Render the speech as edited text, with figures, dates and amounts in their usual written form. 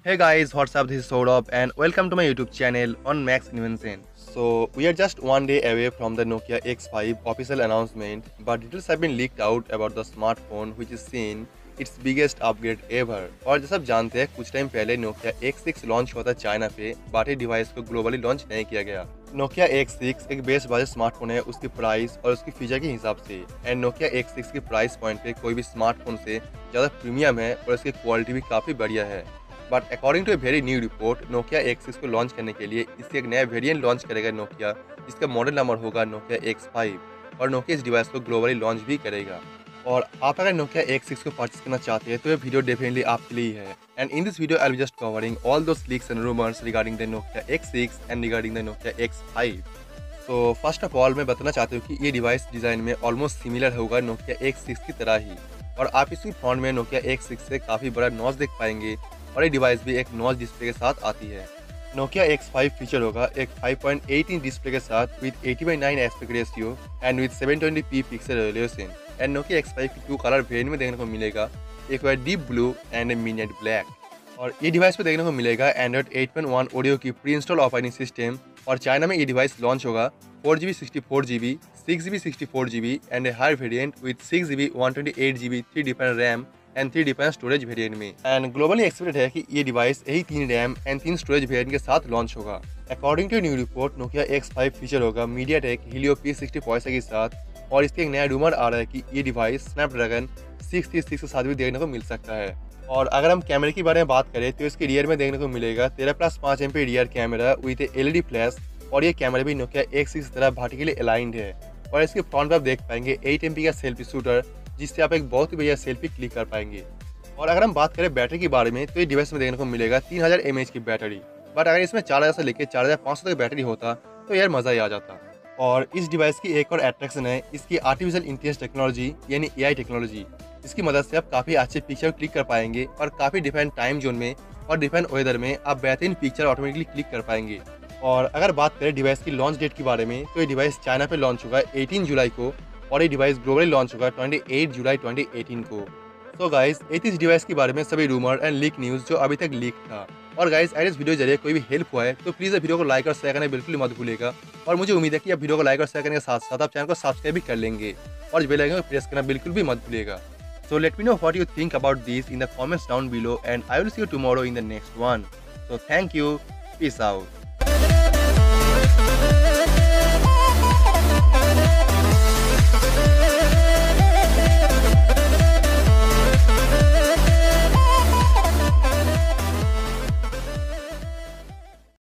Hey guys, what's up? This is Saurabh and welcome to my YouTube channel on Max Invention. So we are just one day away from the Nokia X5 official announcement, but details have been leaked out about the smartphone which is seen its biggest upgrade ever. और जैसा आप जानते हैं कुछ time पहले Nokia X6 launch हुआ था China पे, बट ये डिवाइस को ग्लोबली लॉन्च नहीं किया गया। Nokia X6 एक बेस्ट बजट स्मार्टफोन है उसकी प्राइस और उसकी फीचर के हिसाब से, एंड Nokia X6 की प्राइस पॉइंट पे कोई भी स्मार्टफोन से ज़्यादा प्रीमियम है और इसकी क्वालिटी भी काफ़ी बढ़िया है। But according to a very new report, Nokia X6 को लॉन्च करने के लिए इसके एक नया वेरिएंट लॉन्च करेगा नोकिया, जिसका मॉडल नंबर होगा नोकिया X5, और नोकिया इस डिवाइस को ग्लोबली लॉन्च भी करेगा। और आप अगर नोकिया X6 को परचेस करना चाहते हैं तो ये वीडियो डेफिनेटली आपके लिए है। And in this video I will just covering all those leaks and rumours regarding the Nokia X6 and regarding the Nokia X5। तो फर्स्ट ऑफ ऑल मैं बताना चाहती हूँ कि ये डिवाइस डिज़ाइन में ऑलमोस्ट सिमिलर होगा नोकिया X6 की तरह ही, और आप इसकी फ्रंट में नोकिया X6 से काफ़ी बड़ा नॉच देख पाएंगे, और ये डिवाइस भी एक नॉच डिस्प्ले के साथ आती है। नोकिया X5 फीचर होगा एक 5.8 इंच डिस्प्ले के साथ with 80/9 aspect ratio and with 720p pixel resolution. And Nokia X5 की 2 कलर वेरिएंट में देखने को मिलेगा, एक है deep blue and midnight black. और ये डिवाइस पे देखने को मिलेगा एंड्रॉइड 8.1 ऑडियो की प्री इंस्टॉल ऑपरेटिंग सिस्टम, और चाइना में ये डिवाइस लॉन्च होगा 4GB 64GB 6GB 64GB and a higher variant with 6GB 128GB 3 different RAM and 3 different storage variant में। एंड ग्लोबली एक्सपेक्टेड है कि ये डिवाइस यही 3 रैम एंड 3 स्टोरेज वेरिएंट के साथ लॉन्च होगा। According to new report, Nokia X5 feature होगा MediaTek Helio P60 processor के साथ, और इसके एक नया रूमर आ रहा है कि ये डिवाइस स्नैपड्रैगन 636 के साथ भी देखने को मिल सकता है। और अगर हम कैमरे की बारे में बात करें तो इसके रियर में देखने को मिलेगा 13+5 MP rear camera with LED flash, और ये कैमरा भी नोकिया X6 की तरह वर्टिकली अलाइंड है। और इसके फ्रंट पर आप देख पाएंगे 8 MP का सेल्फी शूटर, जिससे आप एक बहुत ही बढ़िया सेल्फी क्लिक कर पाएंगे। और अगर हम बात करें बैटरी के बारे में तो ये डिवाइस में देखने को मिलेगा 3000 mAh की बैटरी, बट अगर इसमें 4000 से लेकर 4500 तक बैटरी होता तो यार मज़ा ही आ जाता। और इस डिवाइस की एक और अट्रैक्शन है इसकी आर्टिफिशियल इंटेलिजेंस टेक्नोलॉजी यानी AI टेक्नोलॉजी। इसकी मदद से आप काफ़ी अच्छे पिक्चर क्लिक कर पाएंगे, और काफ़ी डिफरेंट टाइम जोन में और डिफरेंट वेदर में आप बेहतरीन पिक्चर ऑटोमेटिकली क्लिक कर पाएंगे। और अगर बात करें डिवाइस की लॉन्च डेट के बारे में तो ये डिवाइस चाइना पे लॉन्च होगा 18 जुलाई को, और ये डिवाइस ग्लोबली लॉन्च होगा 28 जुलाई 2018 को। तो गाइस, ये थी इस डिवाइस के बारे में सभी रूमर एंड लीक न्यूज़ जो अभी तक लीक था। और गाइस, अगर इस वीडियो के जरिए कोई भी हेल्प हुआ है तो प्लीज़ वीडियो को लाइक और शेयर करना बिल्कुल मत भूलिएगा, और मुझे उम्मीद है कि आप वीडियो को लाइक और शेयर करने के साथ साथ आप चैनल को सब्सक्राइब भी कर लेंगे, और बेल आइकन को प्रेस करना बिल्कुल भी मत भूलिएगा। So let me know what you think about this in the comments down below, and I will see you tomorrow in the next one. So thank you. Peace out.